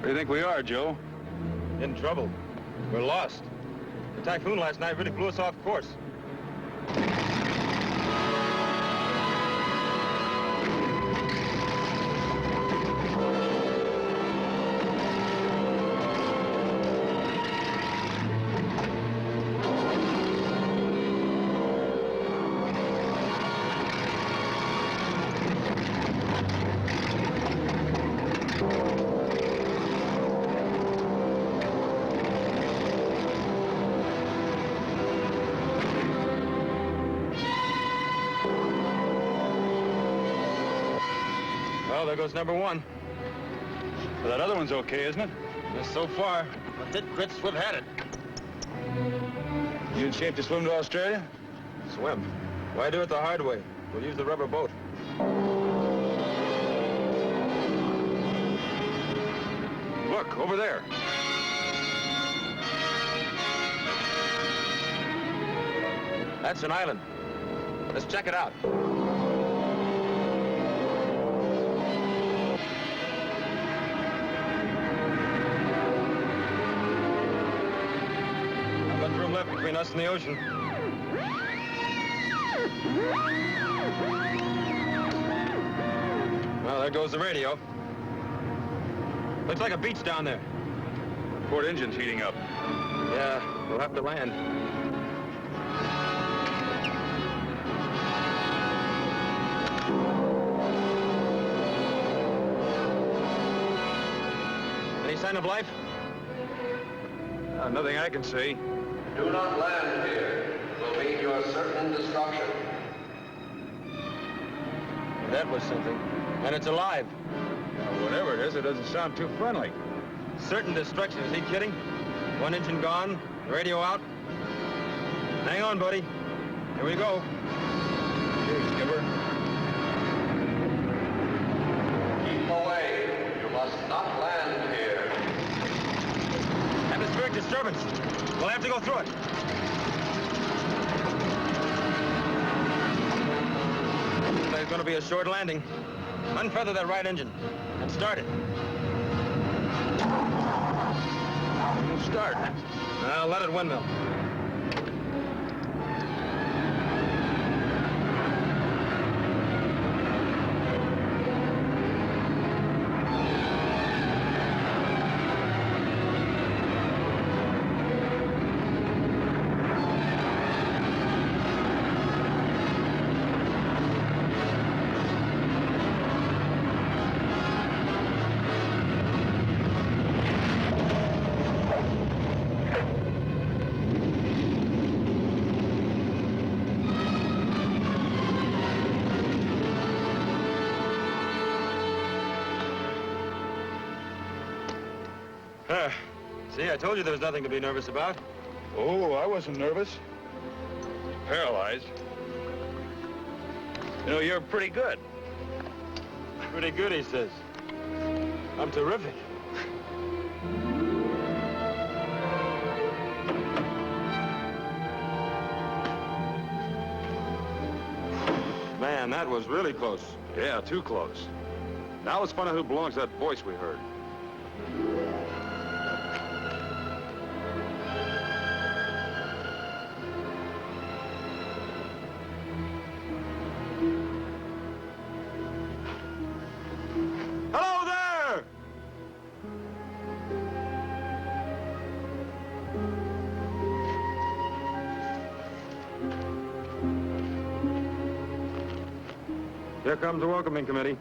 Where do you think we are, Joe? In trouble. We're lost. The typhoon last night really blew us off course. Well, there goes number one. Well, that other one's okay, isn't it? Just so far. But that Grit Swift had it. You in shape to swim to Australia? Swim? Why do it the hard way? We'll use the rubber boat. Look, over there. That's an island. Let's check it out. Left between us and the ocean. Well, there goes the radio. Looks like a beach down there. Port engine's heating up. Yeah, we'll have to land. Any sign of life? Nothing I can see. Do not land here. Will mean your certain destruction. That was something. And it's alive. Well, whatever it is, it doesn't sound too friendly. Certain destruction. Is he kidding? One engine gone, radio out. Hang on, buddy. Here we go. Here, skipper. Keep away. You must not land here. Atmospheric disturbance. We'll have to go through it. There's going to be a short landing. Unfeather that right engine and start it. Start. Now let it windmill. See, I told you there was nothing to be nervous about. Oh, I wasn't nervous. Paralyzed. You know, you're pretty good. Pretty good, he says. I'm terrific. Man, that was really close. Yeah, too close. Now let's find out who belongs to that voice we heard. Hello there! Here comes the welcoming committee.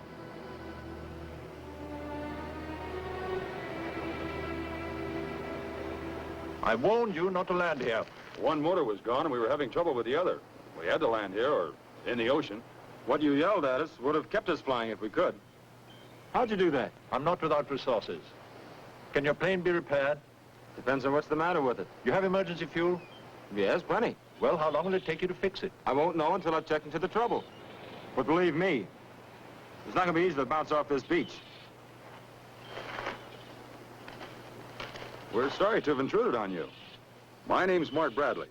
I warned you not to land here. One motor was gone and we were having trouble with the other. We had to land here or in the ocean. What you yelled at us would have kept us flying if we could. How'd you do that? I'm not without resources. Can your plane be repaired? Depends on what's the matter with it. You have emergency fuel? Yes, plenty. Well, how long will it take you to fix it? I won't know until I've checked into the trouble. But believe me, it's not going to be easy to bounce off this beach. We're sorry to have intruded on you. My name's Mart Bradley.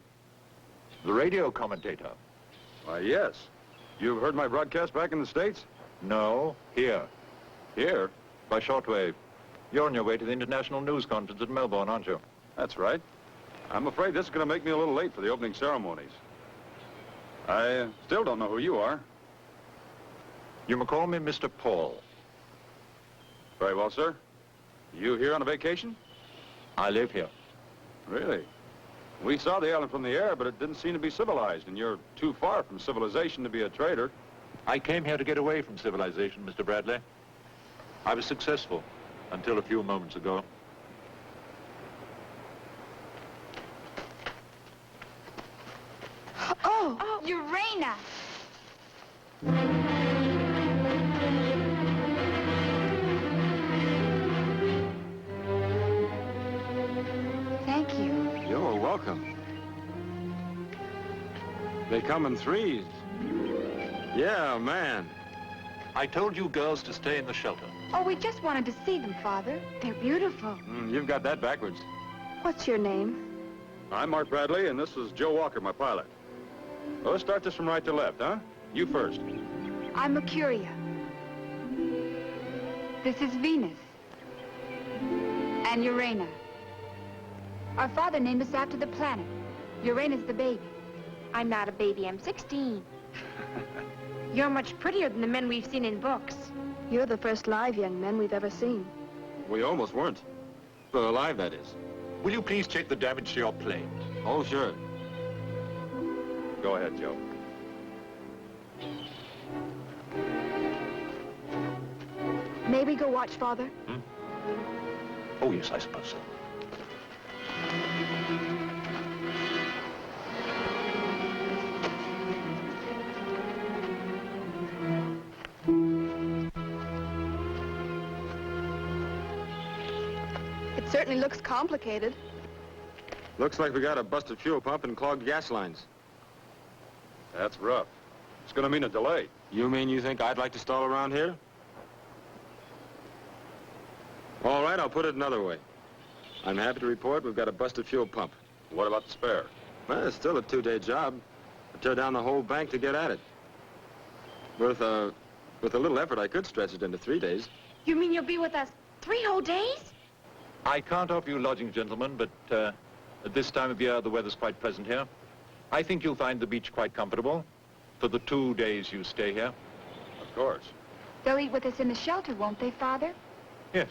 The radio commentator. Why, yes. You've heard my broadcast back in the States? No, here. Here? By shortwave. You're on your way to the International News Conference at Melbourne, aren't you? That's right. I'm afraid this is going to make me a little late for the opening ceremonies. I still don't know who you are. You may call me Mr. Paul. Very well, sir. You here on a vacation? I live here. Really? We saw the island from the air, but it didn't seem to be civilized, and you're too far from civilization to be a trader. I came here to get away from civilization, Mr. Bradley. I was successful until a few moments ago. Oh, Urena! Thank you. You're welcome. They come in threes. Yeah, man. I told you girls to stay in the shelter. Oh, we just wanted to see them, Father. They're beautiful. You've got that backwards. What's your name? I'm Mark Bradley, and this is Joe Walker, my pilot. Well, let's start this from right to left, huh? You first. I'm Mercuria. This is Venus. And Urena. Our father named us after the planet. Urena's the baby. I'm not a baby, I'm 16. You're much prettier than the men we've seen in books. You're the first live young men we've ever seen. We almost weren't. Well, alive, that is. Will you please check the damage to your plane? Oh, sure. Go ahead, Joe. May we go watch Father? Oh, yes, I suppose so. It certainly looks complicated. Looks like we got a busted fuel pump and clogged gas lines. That's rough. It's going to mean a delay. You mean you think I'd like to stall around here? All right, I'll put it another way. I'm happy to report we've got a busted fuel pump. What about the spare? Well, it's still a 2-day job. I tear down the whole bank to get at it. With a little effort, I could stretch it into 3 days. You mean you'll be with us 3 whole days? I can't offer you lodging, gentlemen, but at this time of year, the weather's quite pleasant here. I think you'll find the beach quite comfortable for the 2 days you stay here. Of course. They'll eat with us in the shelter, won't they, Father? Yes.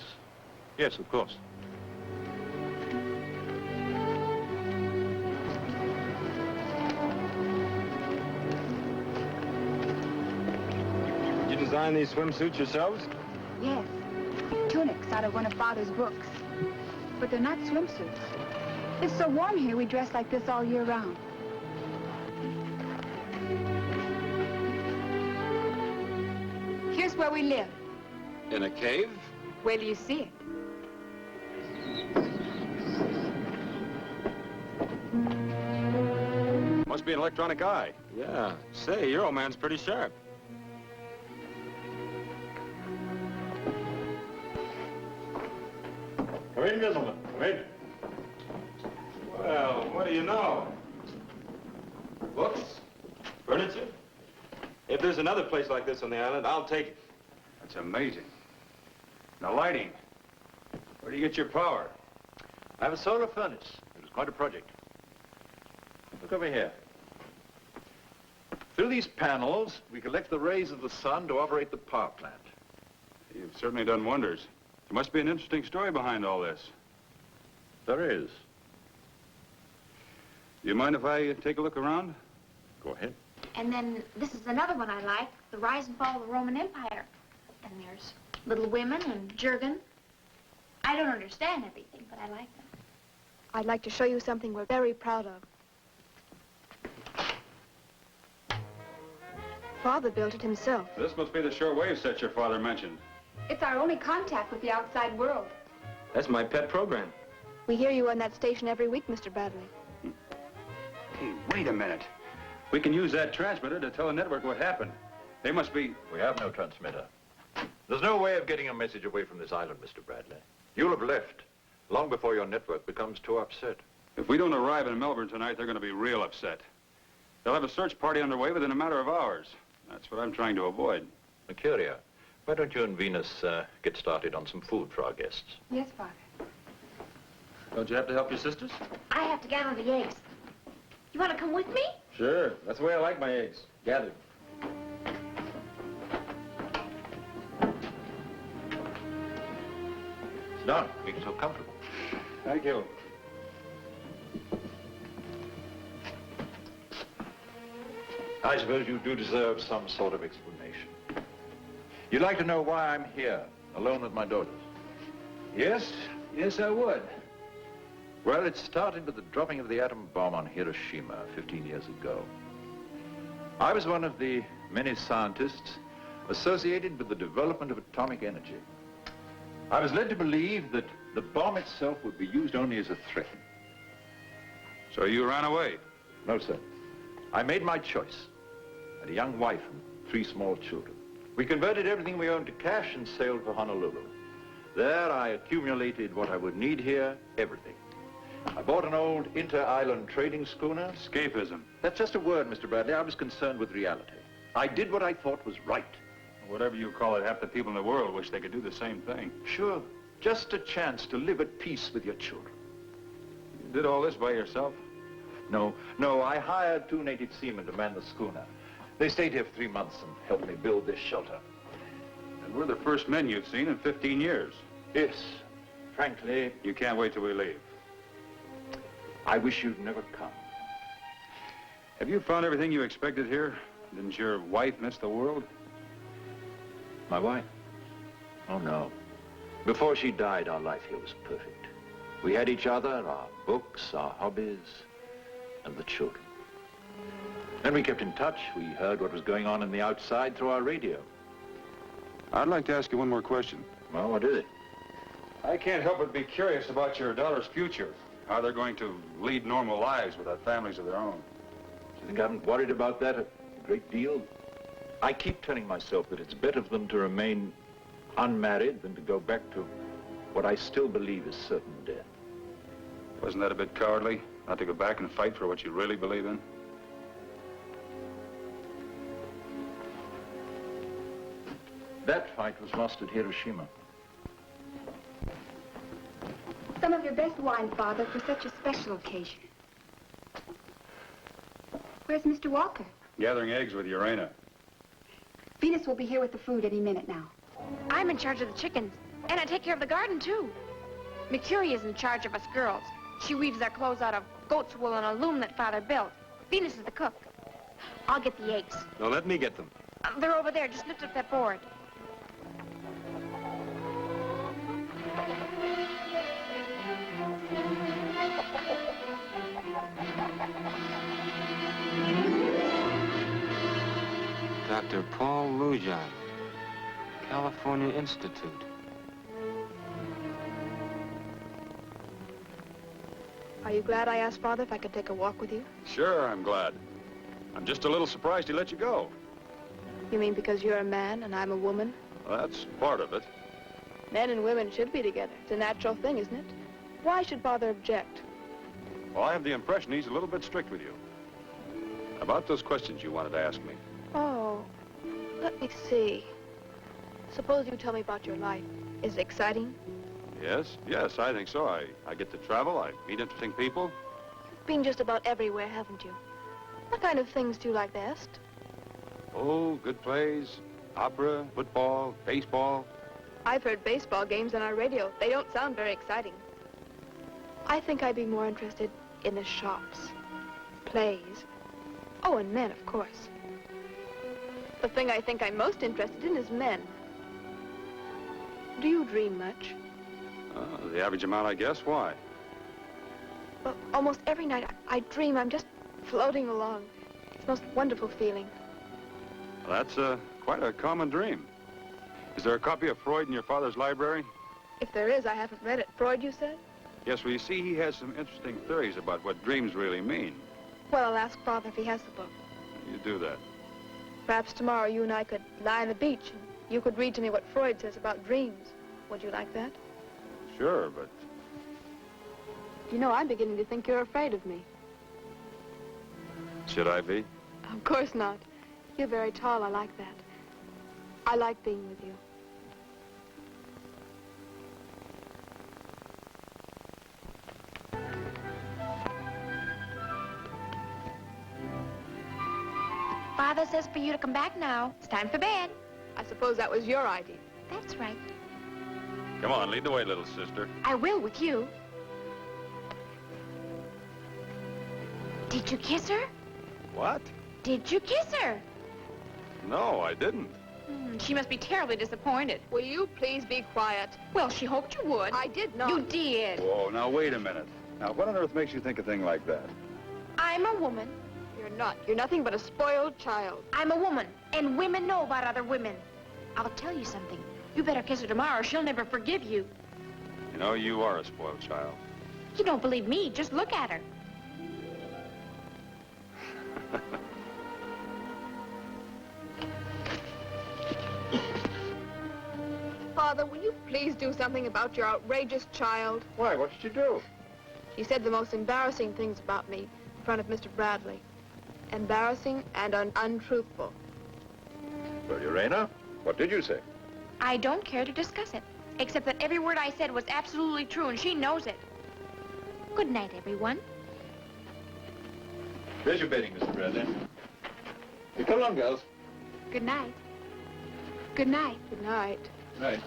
Yes, of course. Did you design these swimsuits yourselves? Yes. Tunics out of one of Father's books. But they're not swimsuits. It's so warm here, we dress like this all year round. Here's where we live. In a cave? Wait till you see it. Must be an electronic eye. Yeah. Say, your old man's pretty sharp. Come in, gentlemen. Come in. Well, what do you know? Books? Furniture? If there's another place like this on the island, I'll take it. That's amazing. The lighting. Where do you get your power? I have a solar furnace. It was quite a project. Look over here. Through these panels, we collect the rays of the sun to operate the power plant. You've certainly done wonders. There must be an interesting story behind all this. There is. Do you mind if I take a look around? Go ahead. And then this is another one I like, The Rise and Fall of the Roman Empire. And there's Little Women and Jergens. I don't understand everything, but I like them. I'd like to show you something we're very proud of. Father built it himself. This must be the shortwave set your father mentioned. It's our only contact with the outside world. That's my pet program. We hear you on that station every week, Mr. Bradley. Hey, wait a minute. We can use that transmitter to tell the network what happened. They must be... We have no transmitter. There's no way of getting a message away from this island, Mr. Bradley. You'll have left long before your network becomes too upset. If we don't arrive in Melbourne tonight, they're going to be real upset. They'll have a search party underway within a matter of hours. That's what I'm trying to avoid. Mercuria, Why don't you and Venus get started on some food for our guests? Yes, Father. Don't you have to help your sisters? I have to gather the eggs. You want to come with me? Sure. That's the way I like my eggs. Gathered. Sit down. Make yourself comfortable. Thank you. I suppose you do deserve some sort of explanation. You'd like to know why I'm here, alone with my daughters? Yes? Yes, I would. Well, it started with the dropping of the atom bomb on Hiroshima 15 years ago. I was one of the many scientists associated with the development of atomic energy. I was led to believe that the bomb itself would be used only as a threat. So you ran away? No, sir. I made my choice. I had a young wife and 3 small children. We converted everything we owned to cash and sailed for Honolulu. There I accumulated what I would need here, everything. I bought an old inter-island trading schooner. Escapism. That's just a word, Mr. Bradley. I was concerned with reality. I did what I thought was right. Whatever you call it, half the people in the world wish they could do the same thing. Sure. Just a chance to live at peace with your children. You did all this by yourself? No, I hired 2 native seamen to man the schooner. They stayed here for 3 months and helped me build this shelter. And we're the first men you've seen in 15 years. Yes. Frankly, You can't wait till we leave. I wish you'd never come. Have you found everything you expected here? Didn't your wife miss the world? My wife? Oh, no. Before she died, our life here was perfect. We had each other, our books, our hobbies, and the children. Then we kept in touch. We heard what was going on in the outside through our radio. I'd like to ask you one more question. Well, what is it? I can't help but be curious about your daughter's future. How they're going to lead normal lives without families of their own. Do you think I haven't worried about that a great deal? I keep telling myself that it's better for them to remain unmarried than to go back to what I still believe is certain death. Wasn't that a bit cowardly, not to go back and fight for what you really believe in? That fight was lost at Hiroshima. Some of your best wine, Father, for such a special occasion. Where's Mr. Walker? Gathering eggs with Urena. Venus will be here with the food any minute now. I'm in charge of the chickens, and I take care of the garden, too. Mercury is in charge of us girls. She weaves our clothes out of goat's wool and a loom that Father built. Venus is the cook. I'll get the eggs. No, let me get them. They're over there. Just lift up that board. Dr. Paul Lujan, California Institute. Are you glad I asked Father if I could take a walk with you? Sure, I'm glad. I'm just a little surprised he let you go. You mean because you're a man and I'm a woman? Well, that's part of it. Men and women should be together. It's a natural thing, isn't it? Why should Father object? Well, I have the impression he's a little bit strict with you. About those questions you wanted to ask me. Oh, let me see. Suppose you tell me about your life. Is it exciting? Yes, I think so. I get to travel, I meet interesting people. You've been just about everywhere, haven't you? What kind of things do you like best? Oh, good plays, opera, football, baseball. I've heard baseball games on our radio. They don't sound very exciting. I think I'd be more interested in the shops, plays. Oh, and men, of course. The thing I think I'm most interested in is men. Do you dream much? The average amount, I guess. Why? Well, almost every night I dream I'm just floating along. It's the most wonderful feeling. Well, that's quite a common dream. Is there a copy of Freud in your father's library? If there is, I haven't read it. Freud, you said? Yes, well, you see, he has some interesting theories about what dreams really mean. Well, I'll ask Father if he has the book. You do that. Perhaps tomorrow you and I could lie on the beach and you could read to me what Freud says about dreams. Would you like that? Sure, but... You know, I'm beginning to think you're afraid of me. Should I be? Of course not. You're very tall. I like that. I like being with you. Father says for you to come back now. It's time for bed. I suppose that was your idea. That's right. Come on, lead the way, little sister. I will with you. Did you kiss her? What? Did you kiss her? No, I didn't. She must be terribly disappointed. Will you please be quiet? Well, she hoped you would. I did not. You did. Whoa, now wait a minute. Now, what on earth makes you think a thing like that? I'm a woman. You're not. You're nothing but a spoiled child. I'm a woman, and women know about other women. I'll tell you something. You better kiss her tomorrow or she'll never forgive you. You know, you are a spoiled child. You don't believe me, just look at her. Father, will you please do something about your outrageous child? Why, what did you do? He said the most embarrassing things about me in front of Mr. Bradley. Embarrassing and untruthful. Well, Urena, what did you say? I don't care to discuss it, except that every word I said was absolutely true, and she knows it. Good night, everyone. There's your bedding, Mr. Bradley. You come along, girls. Good night. Good night. Good night. Right.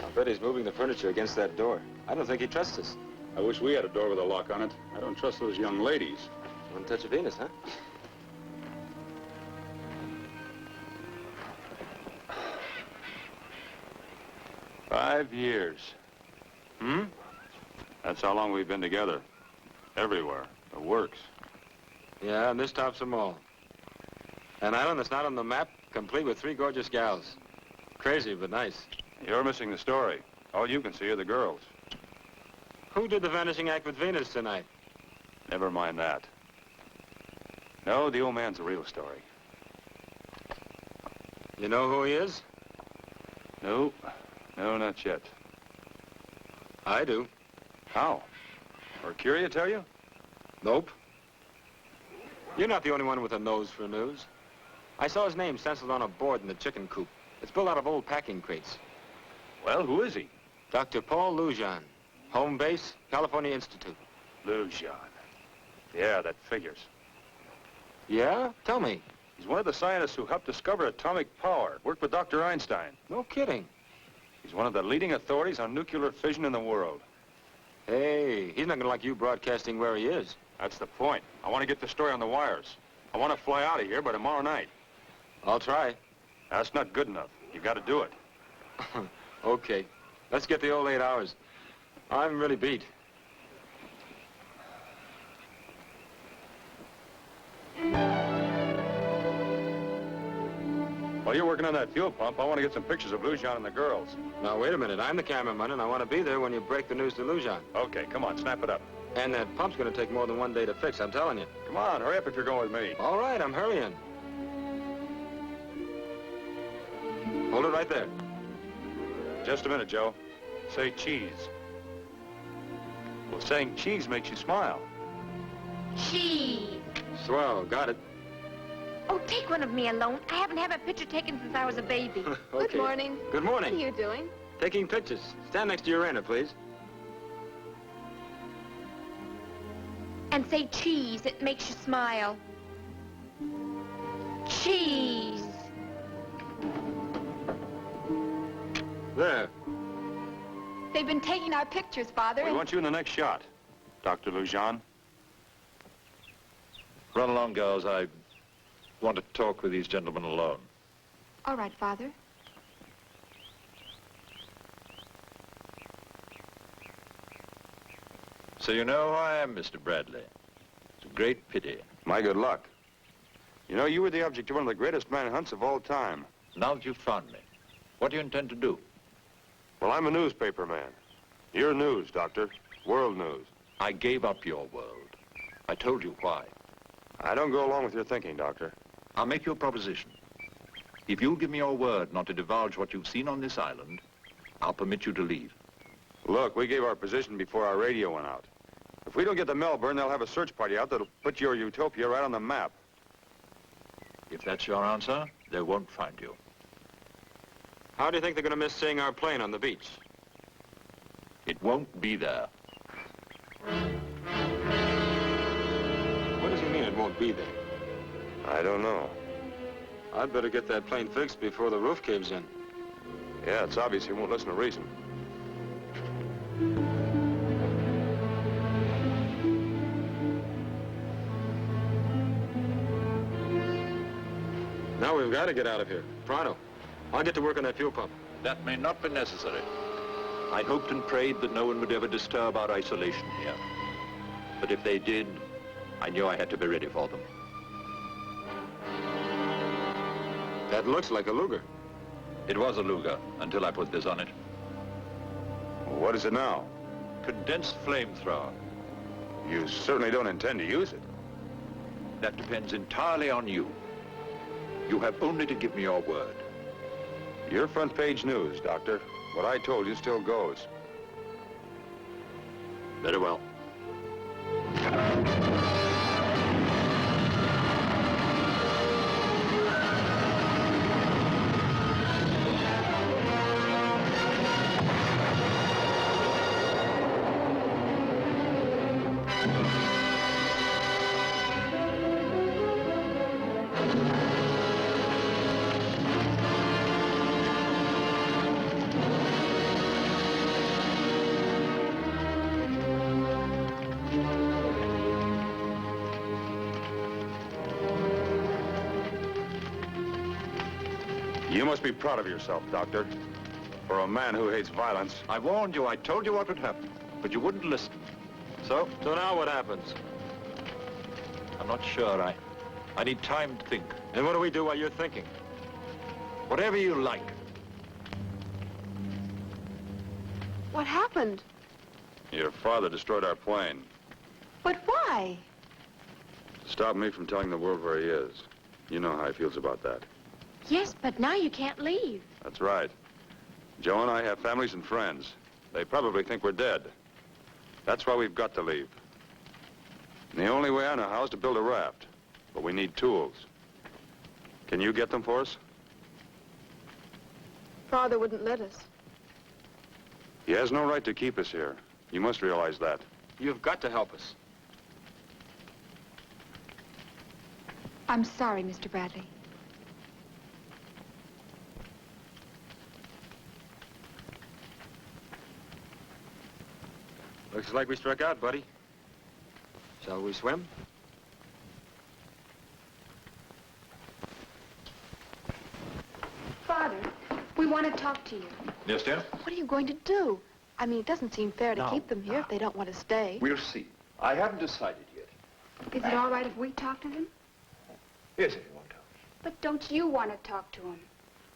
I bet he's moving the furniture against that door. I don't think he trusts us. I wish we had a door with a lock on it. I don't trust those young ladies. One touch of Venus, huh? 5 years. That's how long we've been together. Everywhere. The works. Yeah, and this tops them all. An island that's not on the map, complete with 3 gorgeous gals. Crazy, but nice. You're missing the story. All you can see are the girls. Who did the vanishing act with Venus tonight? Never mind that. No, the old man's the real story. You know who he is? No. No, not yet. I do. How? Mercuria tell you? Nope. You're not the only one with a nose for news. I saw his name stenciled on a board in the chicken coop. It's built out of old packing crates. Well, who is he? Dr. Paul Lujan. Home base, California Institute. Lujan. Yeah, that figures. Yeah? Tell me. He's one of the scientists who helped discover atomic power. Worked with Dr. Einstein. No kidding. He's one of the leading authorities on nuclear fission in the world. Hey, he's not gonna like you broadcasting where he is. That's the point. I want to get the story on the wires. I want to fly out of here by tomorrow night. I'll try. That's not good enough. You got to do it. Okay. Let's get the old 8 hours. I'm really beat. While you're working on that fuel pump, I want to get some pictures of Lujan and the girls. Now, wait a minute. I'm the cameraman, and I want to be there when you break the news to Lujan. Okay, come on, snap it up. And that pump's going to take more than 1 day to fix, I'm telling you. Come on, hurry up if you're going with me. All right, I'm hurrying. Hold it right there. Just a minute, Joe. Say cheese. Well, saying cheese makes you smile. Cheese. Swell, got it. Oh, take one of me alone. I haven't had a picture taken since I was a baby. Okay. Good morning. Good What are morning. you doing? Taking pictures. Stand next to Urena, please. And say cheese. It makes you smile. Cheese. There. They've been taking our pictures, Father. We want you in the next shot, Dr. Lujan. Run along, girls. I want to talk with these gentlemen alone. All right, Father. So you know who I am, Mr. Bradley. It's a great pity. My good luck. You know, you were the object of one of the greatest manhunts of all time. Now that you've found me, what do you intend to do? Well, I'm a newspaper man. You're news, Doctor. World news. I gave up your world. I told you why. I don't go along with your thinking, Doctor. I'll make you a proposition. If you'll give me your word not to divulge what you've seen on this island, I'll permit you to leave. Look, we gave our position before our radio went out. If we don't get to Melbourne, they'll have a search party out that'll put your utopia right on the map. If that's your answer, they won't find you. How do you think they're going to miss seeing our plane on the beach? It won't be there. What does he mean it won't be there? I don't know. I'd better get that plane fixed before the roof caves in. Yeah, it's obvious he won't listen to reason. Now we've got to get out of here. Pronto. I'll get to work on that fuel pump. That may not be necessary. I hoped and prayed that no one would ever disturb our isolation here. But if they did, I knew I had to be ready for them. That looks like a Luger. It was a Luger until I put this on it. What is it now? Condensed flamethrower. You certainly don't intend to use it. That depends entirely on you. You have only to give me your word. Your front page news, Doctor. What I told you still goes. Very well. You must be proud of yourself, Doctor. For a man who hates violence. I warned you. I told you what would happen. But you wouldn't listen. So now what happens? I'm not sure. I need time to think. And what do we do while you're thinking? Whatever you like. What happened? Your father destroyed our plane. But why? To stop me from telling the world where he is. You know how he feels about that. Yes, but now you can't leave. That's right. Joe and I have families and friends. They probably think we're dead. That's why we've got to leave. And the only way I know how is to build a raft. But we need tools. Can you get them for us? Father wouldn't let us. He has no right to keep us here. You must realize that. You've got to help us. I'm sorry, Mr. Bradley. Looks like we struck out, buddy. Shall we swim? Father, we want to talk to you. Yes, dear? What are you going to do? I mean, it doesn't seem fair to keep them here if they don't want to stay. We'll see. I haven't decided yet. Is it all right if we talk to them? Yes, if you want to. But don't you want to talk to them?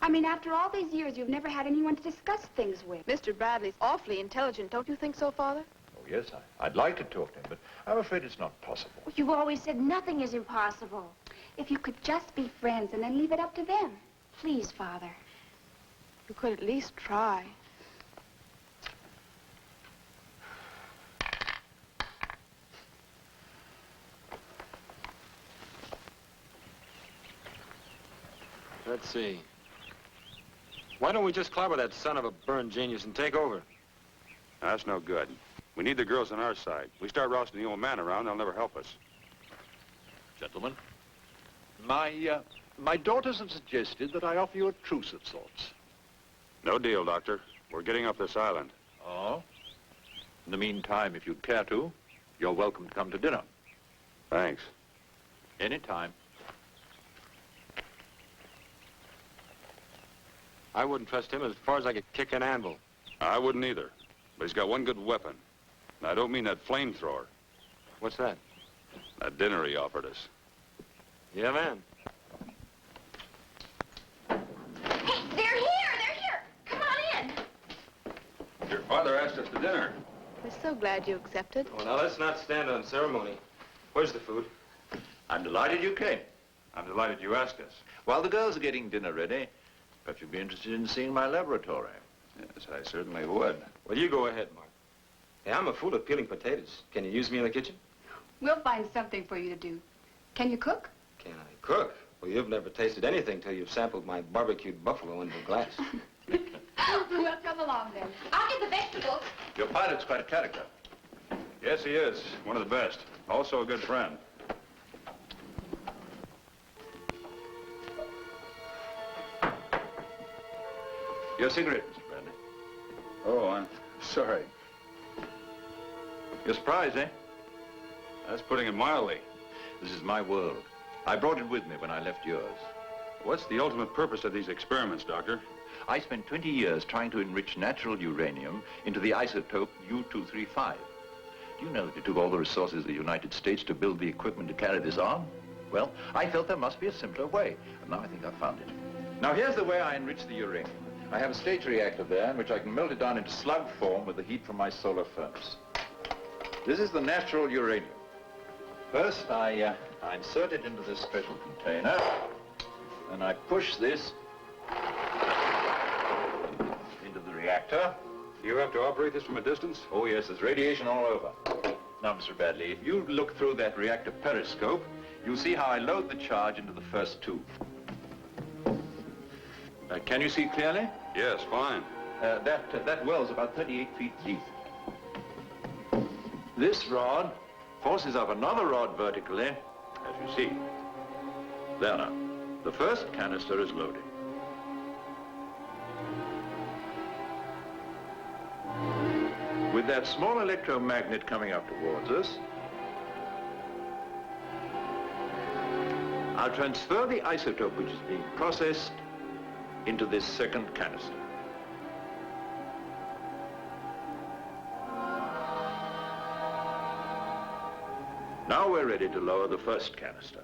I mean, after all these years, you've never had anyone to discuss things with. Mr. Bradley's awfully intelligent. Don't you think so, Father? Oh, yes, I'd like to talk to him, but I'm afraid it's not possible. You've always said nothing is impossible. If you could just be friends and then leave it up to them. Please, Father. You could at least try. Let's see. Why don't we just clobber that son of a burned genius and take over? That's no good. We need the girls on our side. We start rousting the old man around, they'll never help us. Gentlemen, my daughters have suggested that I offer you a truce of sorts. No deal, Doctor. We're getting off this island. Oh? In the meantime, if you'd care to, you're welcome to come to dinner. Thanks. Anytime. I wouldn't trust him as far as I could kick an anvil. I wouldn't either. But he's got one good weapon. And I don't mean that flamethrower. What's that? That dinner he offered us. Yeah, man. Hey, they're here! They're here! Come on in! Your father asked us to dinner. We're so glad you accepted. Well, now, let's not stand on ceremony. Where's the food? I'm delighted you came. I'm delighted you asked us. While the girls are getting dinner ready, perhaps you'd be interested in seeing my laboratory. Yes, I certainly would. Well, you go ahead, Mark. Hey, I'm a fool at peeling potatoes. Can you use me in the kitchen? We'll find something for you to do. Can you cook? Can I cook? Well, you've never tasted anything till you've sampled my barbecued buffalo in a glass. Well, come along then. I'll get the vegetables. Your pilot's quite a character. Yes, he is. One of the best. Also a good friend. Your cigarette, Mr. Bradley. Oh, I'm sorry. You're surprised, eh? That's putting it mildly. This is my world. I brought it with me when I left yours. What's the ultimate purpose of these experiments, Doctor? I spent 20 years trying to enrich natural uranium into the isotope U-235. Do you know that it took all the resources of the United States to build the equipment to carry this on? Well, I felt there must be a simpler way, and now I think I've found it. Now, here's the way I enrich the uranium. I have a stage reactor there in which I can melt it down into slug form with the heat from my solar furnace. This is the natural uranium. First, I insert it into this special container, and I push this into the reactor. You have to operate this from a distance? Oh, yes, there's radiation all over. Now, Mr. Bradley, if you look through that reactor periscope, you'll see how I load the charge into the first tube. Can you see clearly? Yes, fine. That well's about 38 feet deep. This rod forces up another rod vertically, as you see. There now. The first canister is loaded. With that small electromagnet coming up towards us, I'll transfer the isotope which is being processed into this second canister. Now we're ready to lower the first canister.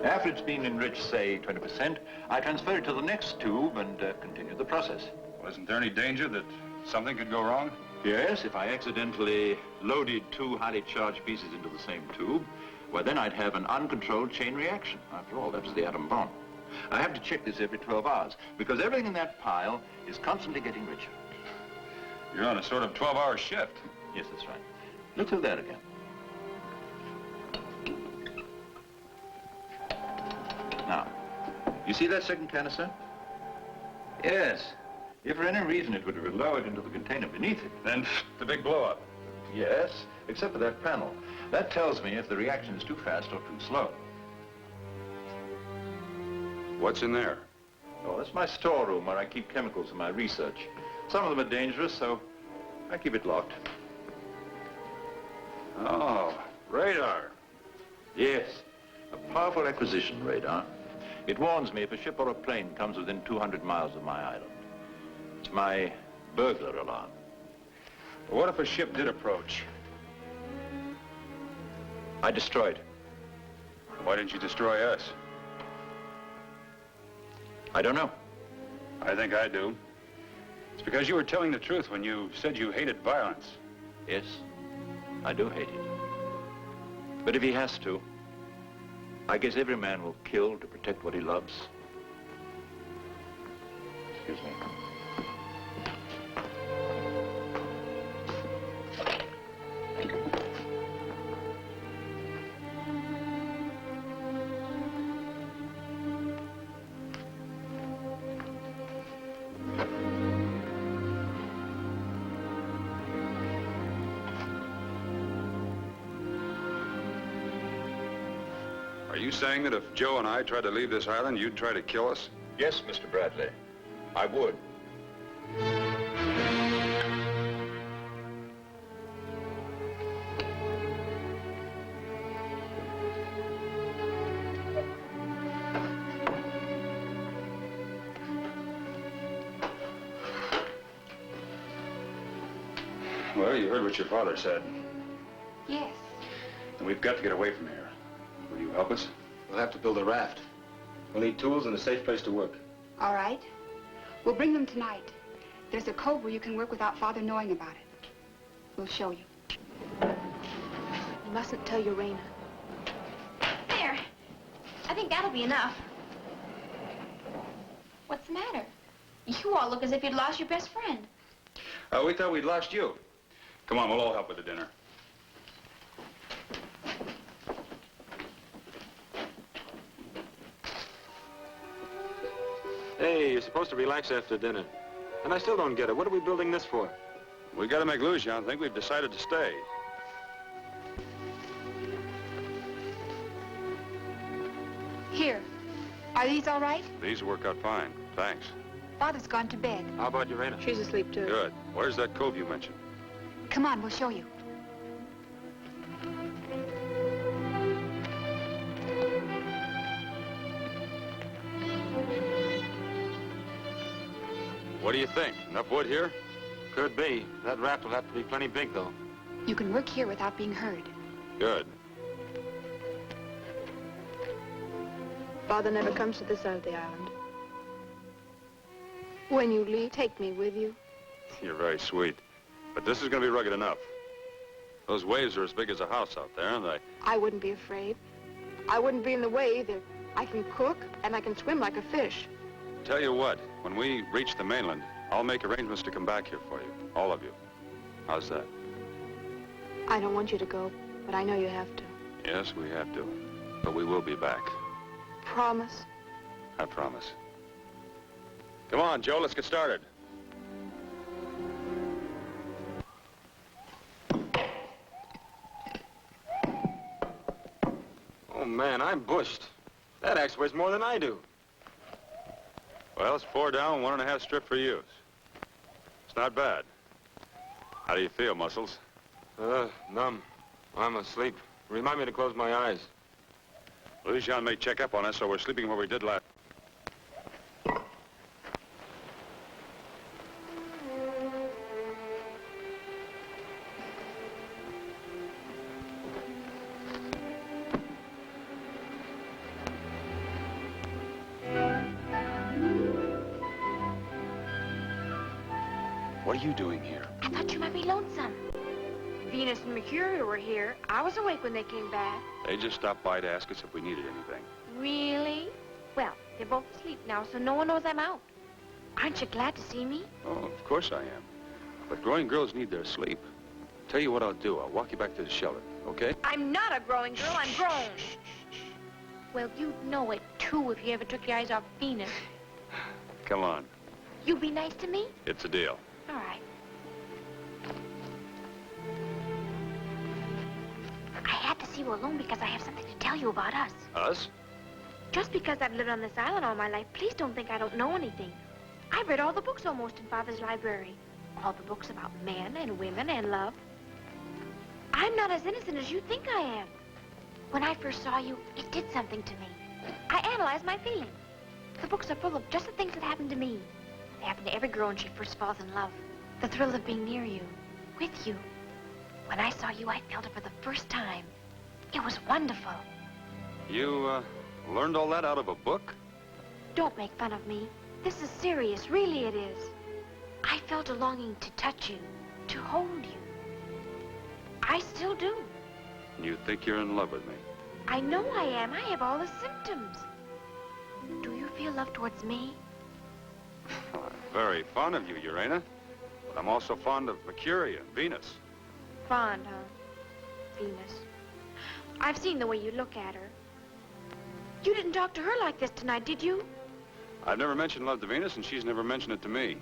After it's been enriched, say, 20%, I transfer it to the next tube and continue the process. Well, isn't there any danger that something could go wrong? Yes, if I accidentally loaded two highly charged pieces into the same tube, well, then I'd have an uncontrolled chain reaction. After all, that was the atom bomb. I have to check this every 12 hours, because everything in that pile is constantly getting richer. You're on a sort of 12-hour shift. Yes, that's right. Look through that again. Now, you see that second canister? Yes. If for any reason it would have been lowered into the container beneath it. Then the big blow-up. Yes, except for that panel. That tells me if the reaction is too fast or too slow. What's in there? Oh, that's my storeroom where I keep chemicals for my research. Some of them are dangerous, so I keep it locked. Oh, radar. Yes, a powerful acquisition radar. It warns me if a ship or a plane comes within 200 miles of my island. It's my burglar alarm. But what if a ship did approach? I destroyed it. Why didn't you destroy us? I don't know. I think I do. It's because you were telling the truth when you said you hated violence. Yes, I do hate it. But if he has to, I guess every man will kill to protect what he loves. Excuse me. Are you saying that if Joe and I tried to leave this island, you'd try to kill us? Yes, Mr. Bradley. I would. Well, you heard what your father said. Yes. And we've got to get away from here. Will you help us? We'll have to build a raft. We'll need tools and a safe place to work. All right. We'll bring them tonight. There's a cove where you can work without Father knowing about it. We'll show you. You mustn't tell Urena. There. I think that'll be enough. What's the matter? You all look as if you'd lost your best friend. We thought we'd lost you. Come on, we'll all help with the dinner. Hey, you're supposed to relax after dinner. And I still don't get it. What are we building this for? We gotta make Lucian think we've decided to stay. Here. Are these all right? These work out fine. Thanks. Father's gone to bed. How about Urena? She's asleep, too. Good. Where's that cove you mentioned? Come on, we'll show you. What do you think? Enough wood here? Could be. That raft will have to be plenty big, though. You can work here without being heard. Good. Father never comes to this side of the island. When you leave, take me with you. You're very sweet. But this is gonna be rugged enough. Those waves are as big as a house out there, and I wouldn't be afraid. I wouldn't be in the way either. I can cook, and I can swim like a fish. Tell you what, when we reach the mainland, I'll make arrangements to come back here for you. All of you. How's that? I don't want you to go, but I know you have to. Yes, we have to. But we will be back. Promise? I promise. Come on, Joe, let's get started. Oh, man, I'm bushed. That axe weighs more than I do. Well, it's 4 down, 1.5 strip for use. It's not bad. How do you feel, Muscles? Numb. I'm asleep. Remind me to close my eyes. Lucian may check up on us, so we're sleeping where we did last. What are you doing here? I thought you might be lonesome. Venus and Mercury were here. I was awake when they came back. They just stopped by to ask us if we needed anything. Really? Well, they're both asleep now, so no one knows I'm out. Aren't you glad to see me? Oh, of course I am. But growing girls need their sleep. Tell you what I'll do. I'll walk you back to the shelter, okay? I'm not a growing girl. I'm grown. Well, you'd know it, too, if you ever took your eyes off Venus. Come on. You be nice to me? It's a deal. All right. I had to see you alone because I have something to tell you about us. Us? Just because I've lived on this island all my life, please don't think I don't know anything. I've read all the books almost in Father's library. All the books about men and women and love. I'm not as innocent as you think I am. When I first saw you, it did something to me. I analyzed my feelings. The books are full of just the things that happened to me. They happen to every girl when she first falls in love. The thrill of being near you, with you. When I saw you, I felt it for the first time. It was wonderful. You, learned all that out of a book? Don't make fun of me. This is serious, really it is. I felt a longing to touch you, to hold you. I still do. You think you're in love with me? I know I am. I have all the symptoms. Do you feel love towards me? I'm very fond of you, Urena. But I'm also fond of Mercury and Venus. Fond, huh? Venus. I've seen the way you look at her. You didn't talk to her like this tonight, did you? I've never mentioned love to Venus, and she's never mentioned it to me.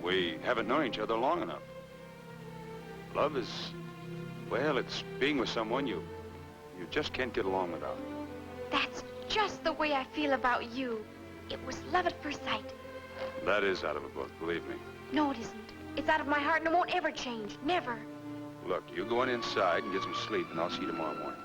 We haven't known each other long enough. Love is, well, it's being with someone you just can't get along without. That's just the way I feel about you. It was love at first sight. That is out of a book, believe me. No, it isn't. It's out of my heart and it won't ever change. Never. Look, you go on inside and get some sleep, and I'll see you tomorrow morning.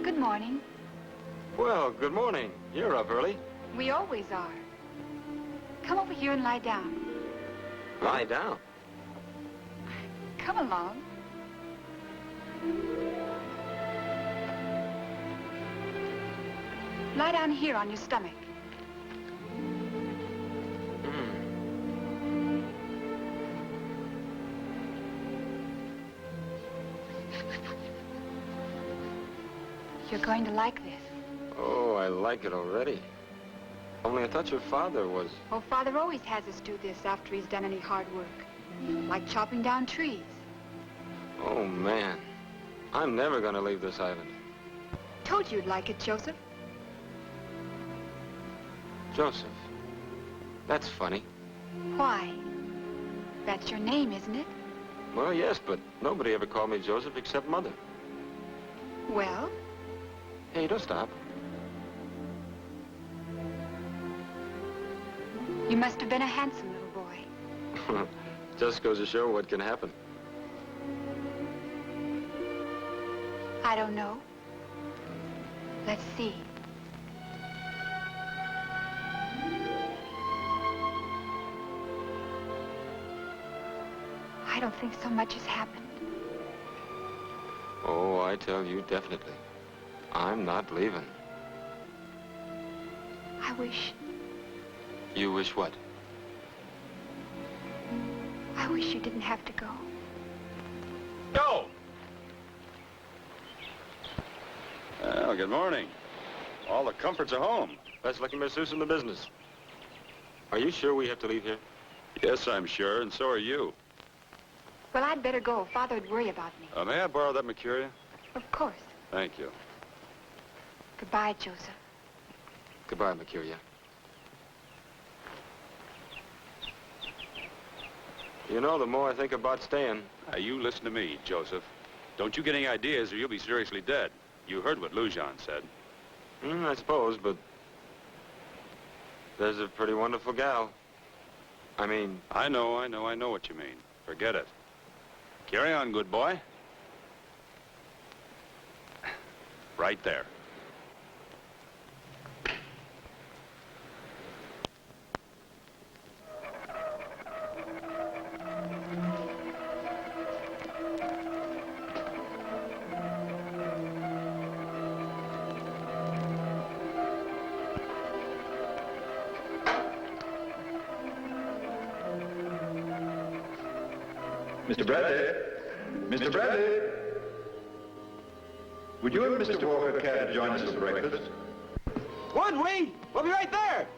Good morning. Well, good morning. You're up early. We always are. Come over here and lie down. Lie down. Come along. Lie down here on your stomach. You're going to like this. I like it already. Only I thought your father was... Oh, Father always has us do this after he's done any hard work. Like chopping down trees. Oh, man. I'm never gonna leave this island. Told you you'd like it, Joseph. Joseph. That's funny. Why? That's your name, isn't it? Well, yes, but nobody ever called me Joseph except Mother. Well? Hey, don't stop. You must have been a handsome little boy. Just goes to show what can happen. I don't know. Let's see. I don't think so much has happened. Oh, I tell you, definitely. I'm not leaving. I wish... You wish what? I wish you didn't have to go. Go! Well, good morning. All the comforts are home. Best lucky masseuse in the business. Are you sure we have to leave here? Yes, I'm sure, and so are you. Well, I'd better go. Father would worry about me. May I borrow that Mercuria? Of course. Thank you. Goodbye, Joseph. Goodbye, Mercuria. You know, the more I think about staying... Now, you listen to me, Joseph. Don't you get any ideas or you'll be seriously dead. You heard what Lujan said. I suppose, but... There's a pretty wonderful gal. I mean... I know what you mean. Forget it. Carry on, good boy. Right there. Mr. Bradley? Mr. Bradley? Would you and Mr. Walker care to join us for breakfast? Wood, Wing! We'll be right there!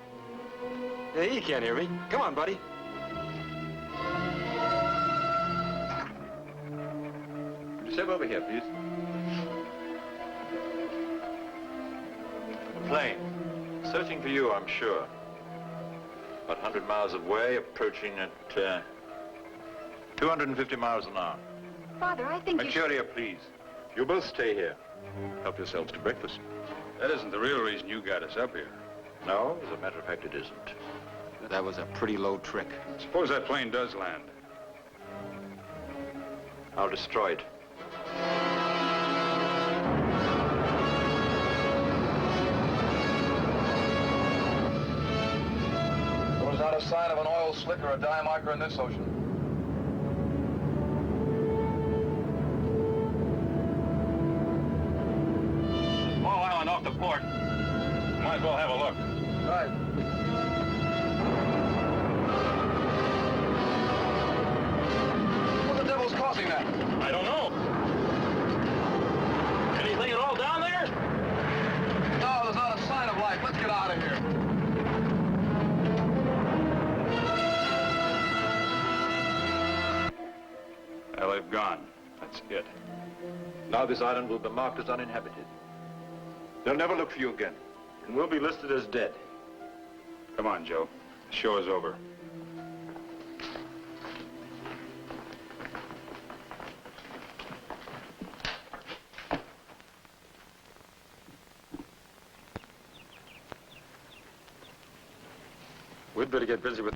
Yeah, you can't hear me. Come on, buddy. Would you step over here, please? The plane. Searching for you, I'm sure. About 100 miles away, approaching at 250 miles an hour. Father, I think you should... Mercuria, please. You both stay here. Help yourselves to breakfast. That isn't the real reason you got us up here. No, as a matter of fact, it isn't. That was a pretty low trick. Suppose that plane does land. I'll destroy it. There was not a sign of an oil slick or a dye marker in this ocean. Small island off the port. Might as well have a look. Right. What the devil's causing that? I don't know. Anything at all down there? No, there's not a sign of life. Let's get out of here. Well, they've gone. That's it. Now this island will be marked as uninhabited. They'll never look for you again. And we'll be listed as dead. Come on, Joe. The show is over. We'd better get busy with...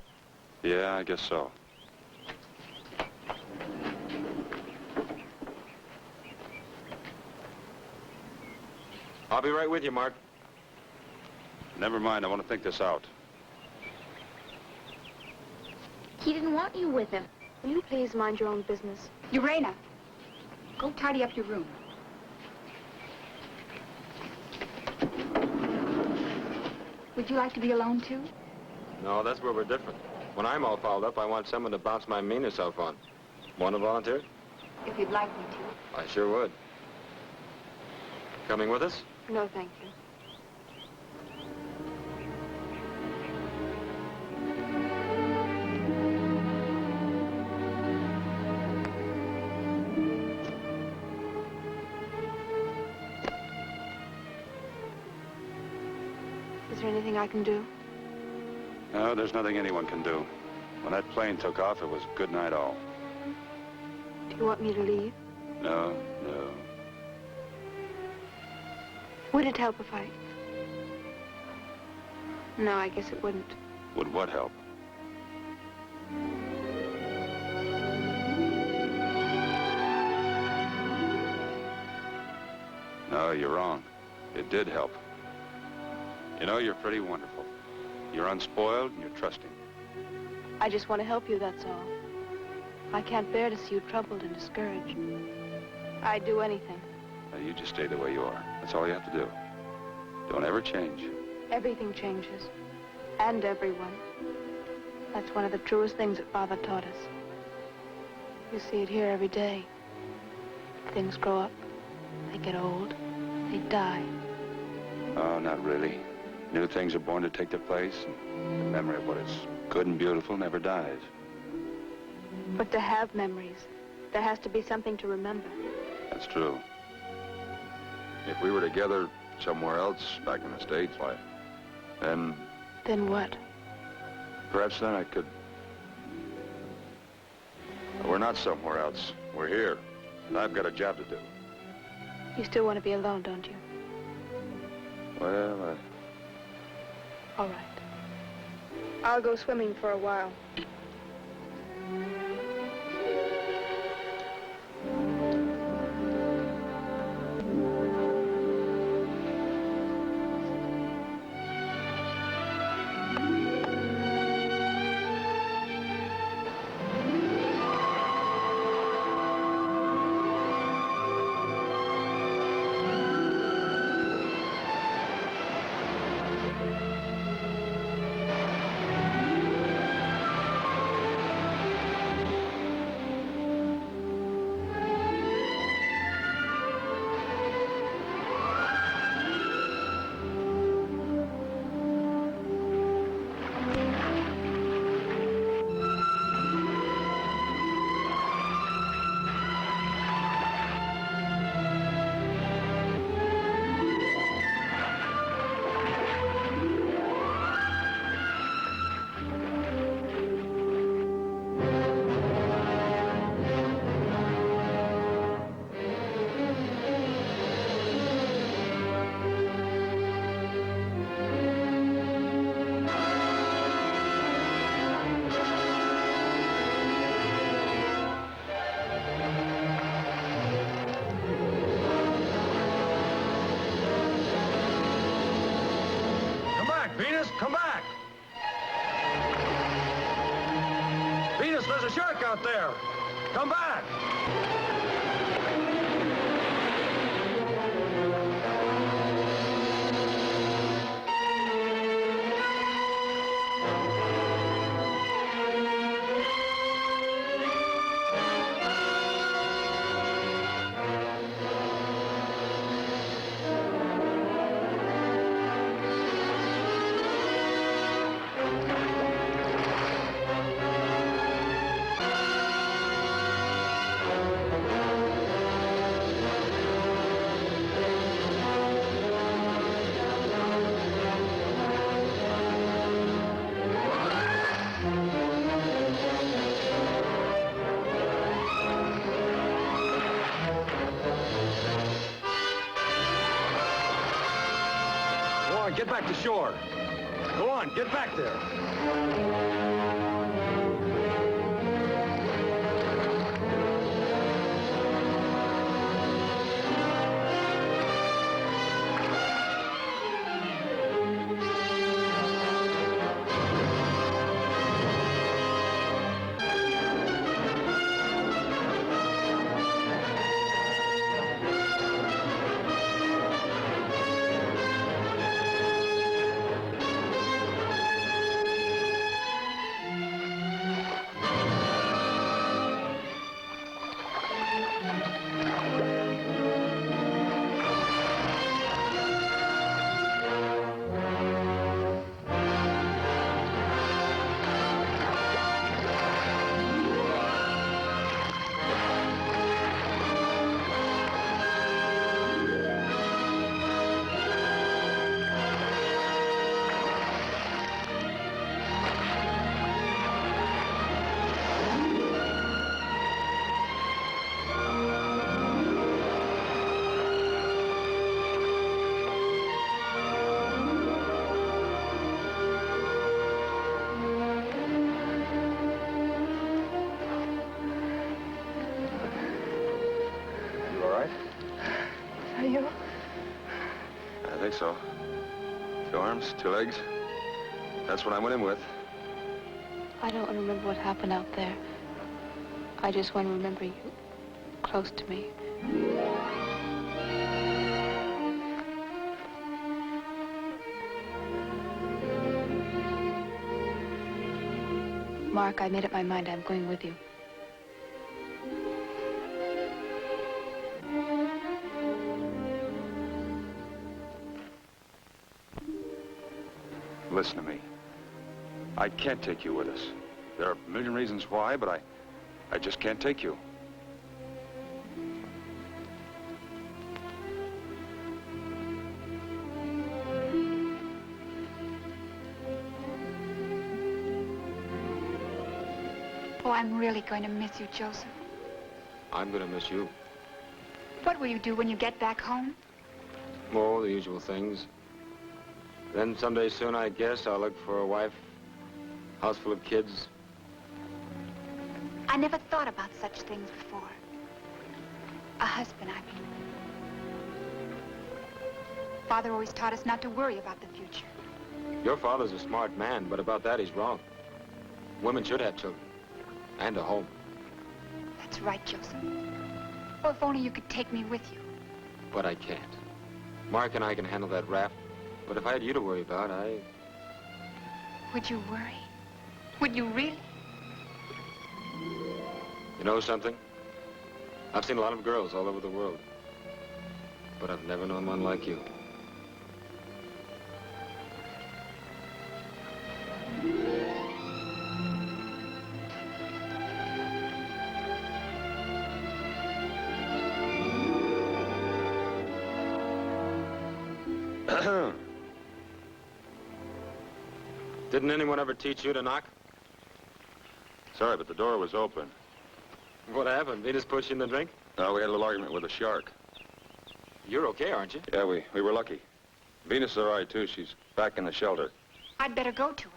Yeah, I guess so. I'll be right with you, Mark. Never mind, I want to think this out. He didn't want you with him. Will you please mind your own business? Urena, go tidy up your room. Would you like to be alone, too? No, that's where we're different. When I'm all fouled up, I want someone to bounce my meaner self on. Want to volunteer? If you'd like me to. I sure would. Coming with us? No, thank you. there anything I can do? No, there's nothing anyone can do. When that plane took off, it was good night all. Do you want me to leave? No, no. Would it help if I... No, I guess it wouldn't. Would what help? No, you're wrong. It did help. You know, you're pretty wonderful. You're unspoiled and you're trusting. I just want to help you, that's all. I can't bear to see you troubled and discouraged. I'd do anything. Now, you just stay the way you are. That's all you have to do. Don't ever change. Everything changes. And everyone. That's one of the truest things that Father taught us. You see it here every day. Things grow up. They get old. They die. Oh, not really. New things are born to take their place, and the memory of what is good and beautiful never dies. But to have memories, there has to be something to remember. That's true. If we were together somewhere else, back in the States, why, then... Then what? Perhaps then I could... We're not somewhere else. We're here. And I've got a job to do. You still want to be alone, don't you? Well, All right. I'll go swimming for a while. Venus, come back! Venus, there's a shark out there! Come back! Get back to shore. Go on, get back there. think so. 2 arms, 2 legs. That's what I went in with. I don't remember what happened out there. I just want to remember you close to me. Mark, I made up my mind I'm going with you. Listen to me. I can't take you with us. There are a million reasons why, but I just can't take you. Oh, I'm really going to miss you, Joseph. I'm gonna miss you. What will you do when you get back home? Oh, the usual things. Then someday soon, I guess, I'll look for a wife, house full of kids. I never thought about such things before. A husband, I mean. Father always taught us not to worry about the future. Your father's a smart man, but about that, he's wrong. Women should have children. And a home. That's right, Joseph. Oh, if only you could take me with you. But I can't. Mark and I can handle that raft. But if I had you to worry about, Would you worry? Would you really? You know something? I've seen a lot of girls all over the world. But I've never known one like you. Didn't anyone ever teach you to knock? Sorry, but the door was open. What happened? Venus pushed you in the drink? No, we had a little argument with a shark. You're okay, aren't you? Yeah, we were lucky. Venus is all right, too. She's back in the shelter. I'd better go to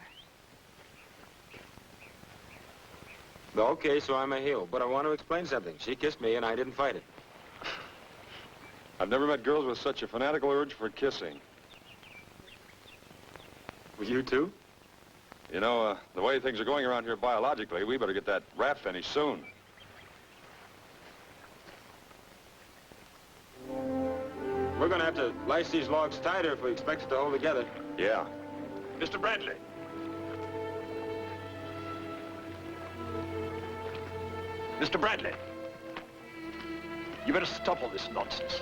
her. Okay, so I'm a heel. But I want to explain something. She kissed me and I didn't fight it. I've never met girls with such a fanatical urge for kissing. You too? You know, the way things are going around here biologically, we better get that raft finished soon. We're going to have to lace these logs tighter if we expect it to hold together. Yeah. Mr. Bradley. Mr. Bradley. You better stop all this nonsense.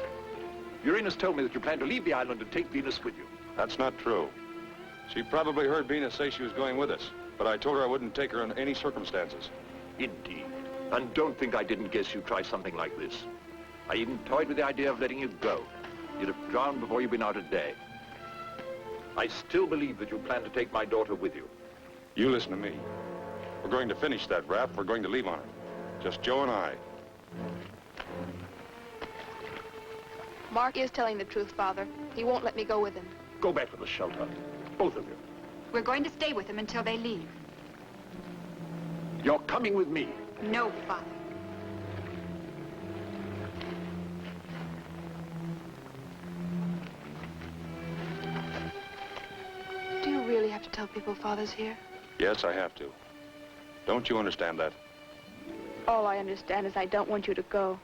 Uranus told me that you plan to leave the island and take Venus with you. That's not true. She probably heard Venus say she was going with us, but I told her I wouldn't take her in any circumstances. Indeed. And don't think I didn't guess you'd try something like this. I even toyed with the idea of letting you go. You'd have drowned before you'd been out a day. I still believe that you plan to take my daughter with you. You listen to me. We're going to finish that raft. We're going to leave on it. Just Joe and I. Mark is telling the truth, Father. He won't let me go with him. Go back to the shelter. Both of you. We're going to stay with them until they leave. You're coming with me. No, Father. Do you really have to tell people Father's here? Yes, I have to. Don't you understand that? All I understand is I don't want you to go.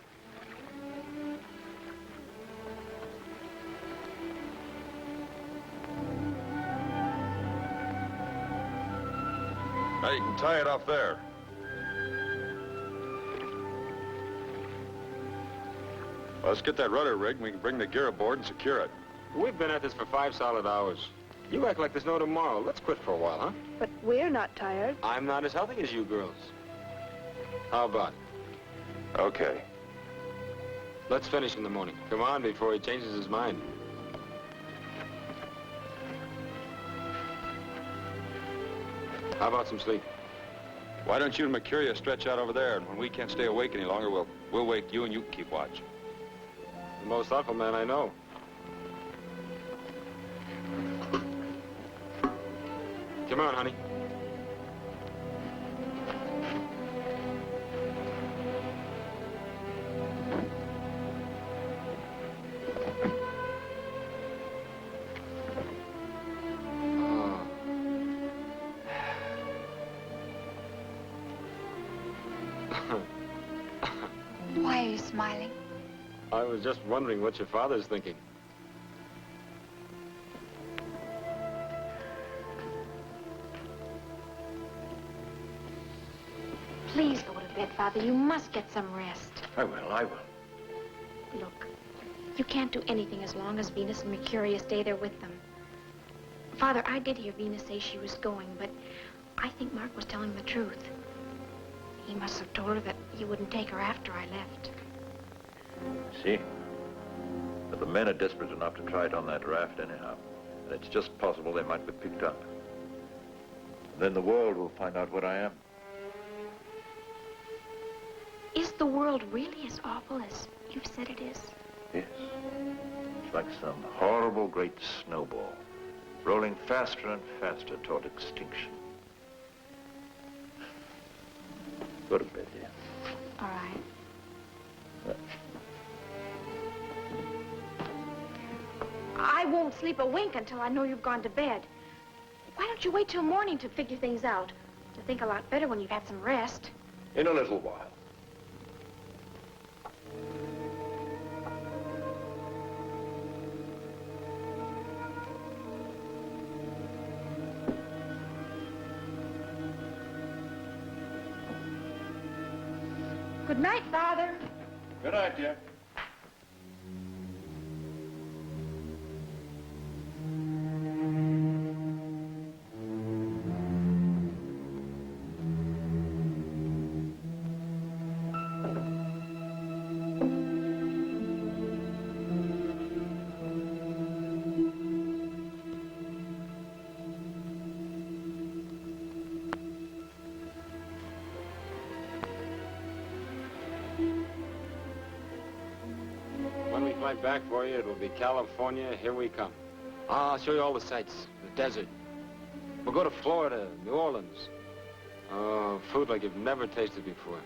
Now you can tie it off there. Well, let's get that rudder rigged and we can bring the gear aboard and secure it. We've been at this for 5 solid hours. You act like there's no tomorrow. Let's quit for a while, huh? But we're not tired. I'm not as healthy as you girls. How about it? Okay. Let's finish in the morning. Come on before he changes his mind. How about some sleep? Why don't you and Mercuria stretch out over there, and when we can't stay awake any longer, we'll wake you and you can keep watch. The most thoughtful man I know. Come on, honey. smiling? I was just wondering what your father's thinking. Please go to bed, Father. You must get some rest. I will. Look, you can't do anything as long as Venus and Mercurius stay there with them. Father, I did hear Venus say she was going, but I think Mark was telling the truth. He must have told her that he wouldn't take her after I left. See? But the men are desperate enough to try it on that raft anyhow. And it's just possible they might be picked up. Then the world will find out what I am. Is the world really as awful as you've said it is? Yes. It's like some horrible great snowball, rolling faster and faster toward extinction. Go to bed, dear. All right. I won't sleep a wink until I know you've gone to bed. Why don't you wait till morning to figure things out? You'll think a lot better when you've had some rest. In a little while. Good night, Father. Good night, dear. When we fly back for you, it'll be California. Here we come. I'll show you all the sights. The desert. We'll go to Florida, New Orleans. Oh, food like you've never tasted before.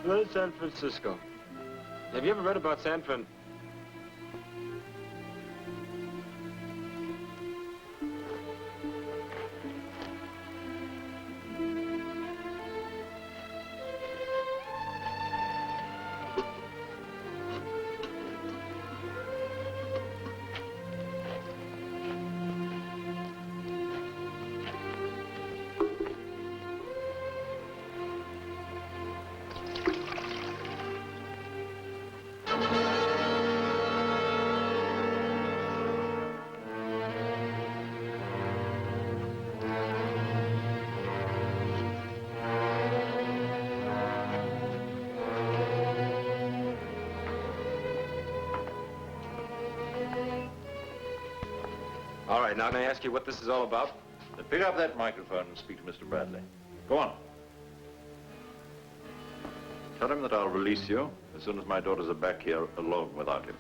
There's San Francisco. Have you ever read about San Fran? All right, now can I ask you what this is all about? Then pick up that microphone and speak to Mr. Bradley. Go on. Tell him that I'll release you as soon as my daughters are back here alone without him.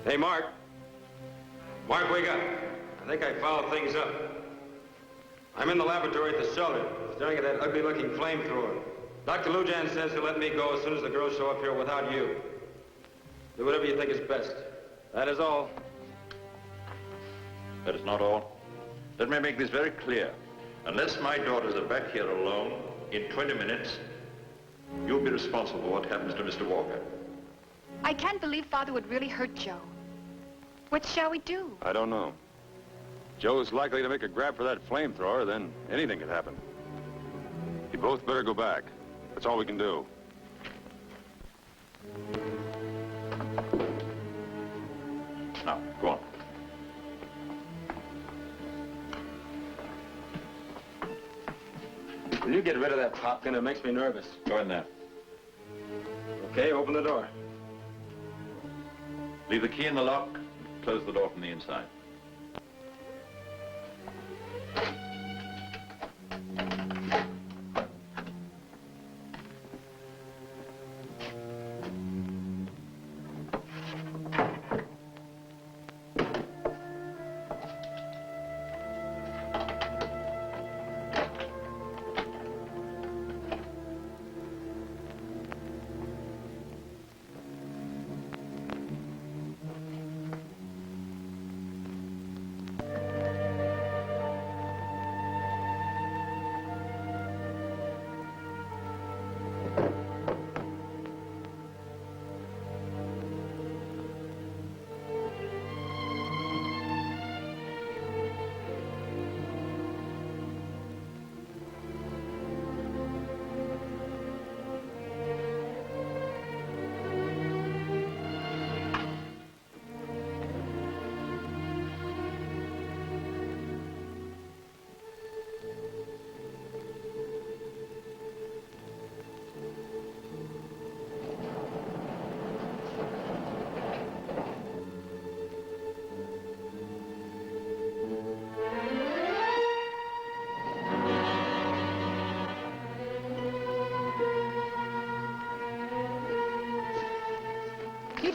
Hey, Mark. Mark, wake up. I think I fouled things up. I'm in the laboratory at the shelter, staring at that ugly-looking flamethrower. Dr. Lujan says he'll let me go as soon as the girls show up here without you. Do whatever you think is best. That is all. That is not all. Let me make this very clear. Unless my daughters are back here alone in 20 minutes, you'll be responsible for what happens to Mr. Walker. I can't believe Father would really hurt Joe. What shall we do? I don't know. Joe's likely to make a grab for that flamethrower, then anything could happen. You both better go back. That's all we can do. Now, go on. Will you get rid of that popkin? It makes me nervous. Go in there. Okay, open the door. Leave the key in the lock. Close the door from the inside.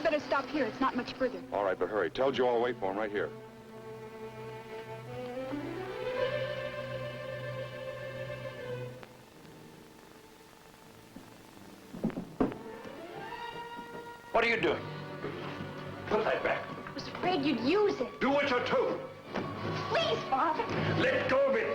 We'd better stop here. It's not much further. All right, but hurry. Tell Joe I'll wait for him right here. What are you doing? Put that back. I was afraid you'd use it. Do what you're told. Please, Father. Let go of it.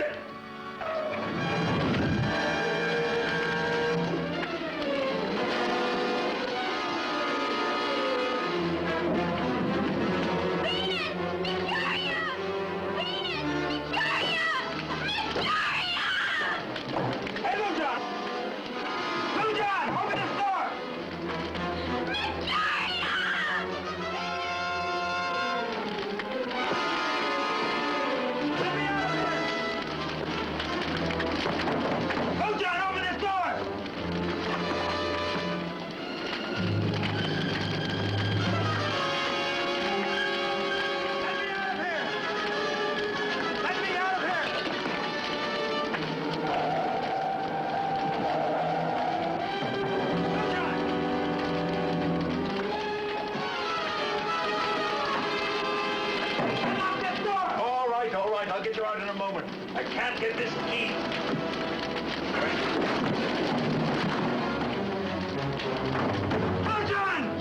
I'll get you out in a moment. I can't get this key. Oh, John!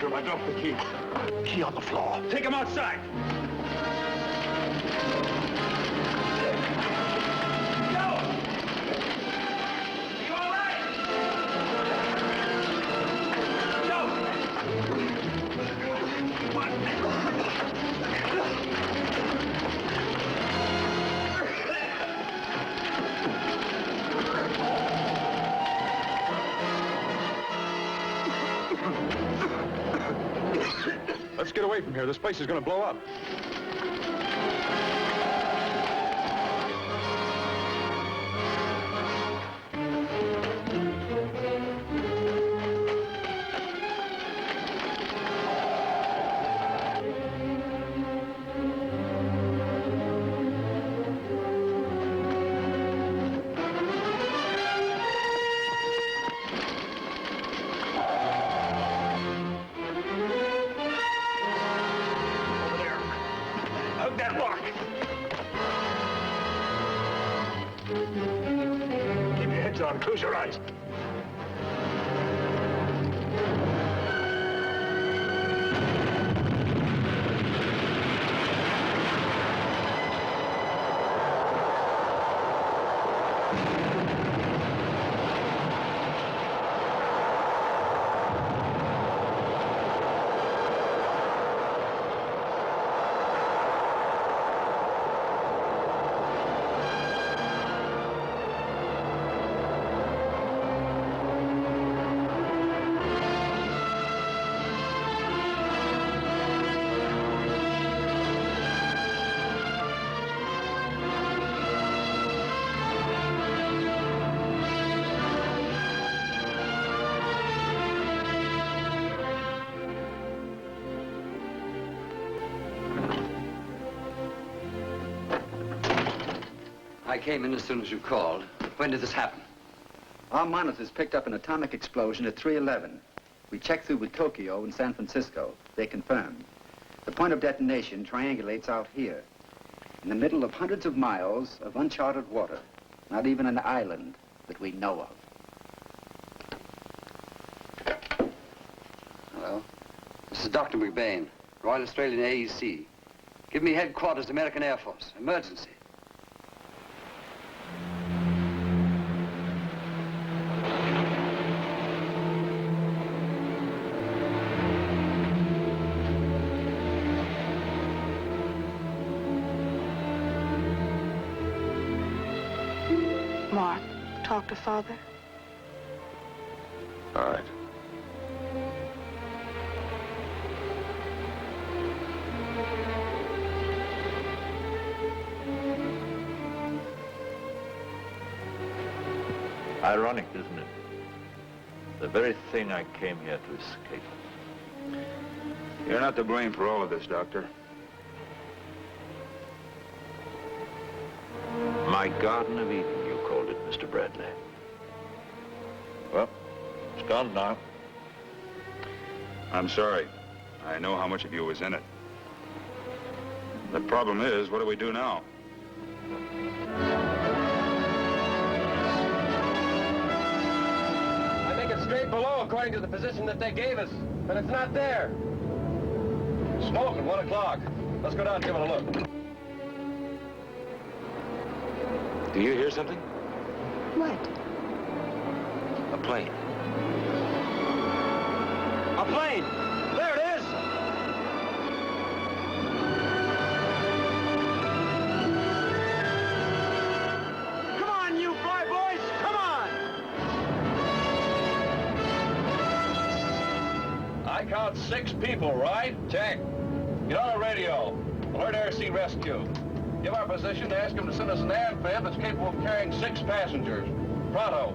Room. I dropped the key. Key on the floor. Take him outside. Go! Are you all right? Go! Let's get away from here. This place is going to blow up. Close your eyes. I came in as soon as you called. When did this happen? Our monitors picked up an atomic explosion at 3:11. We checked through with Tokyo and San Francisco. They confirmed. The point of detonation triangulates out here, in the middle of hundreds of miles of uncharted water. Not even an island that we know of. Hello? This is Dr. McBain, Royal Australian AEC. Give me headquarters, American Air Force. Emergency. Mark, talk to Father. All right. Ironic, isn't it? The very thing I came here to escape. You're not to blame for all of this, Doctor. My Garden of Eden, you called it, Mr. Bradley. Well, it's gone now. I'm sorry. I know how much of you was in it. The problem is, what do we do now? I think it's straight below according to the position that they gave us, but it's not there. Smoke at 1 o'clock. Let's go down and give it a look. Do you hear something? What? A plane. A plane! There it is! Come on, you fly boys! Come on! I count 6 people, right? Check. Get on the radio. Alert Air Sea Rescue. Give our position to ask him to send us an amphib that's capable of carrying 6 passengers. Pronto.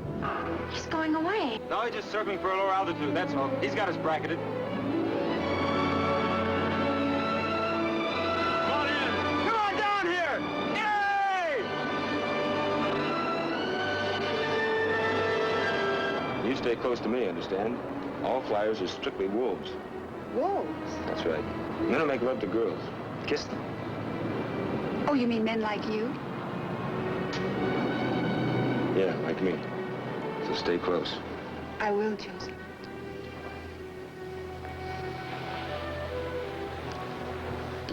He's going away. No, he's just circling for a lower altitude, that's all. He's got us bracketed. Come on in! Come on down here! Yay! You stay close to me, understand? All flyers are strictly wolves. Wolves? That's right. Men will make love to girls. Kiss them. Oh, you mean men like you? Yeah, like me. So stay close. I will, Joseph.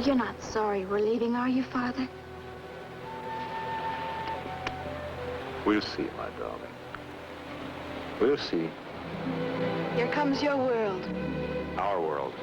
You're not sorry we're leaving, are you, Father? We'll see, my darling. We'll see. Here comes your world. Our world.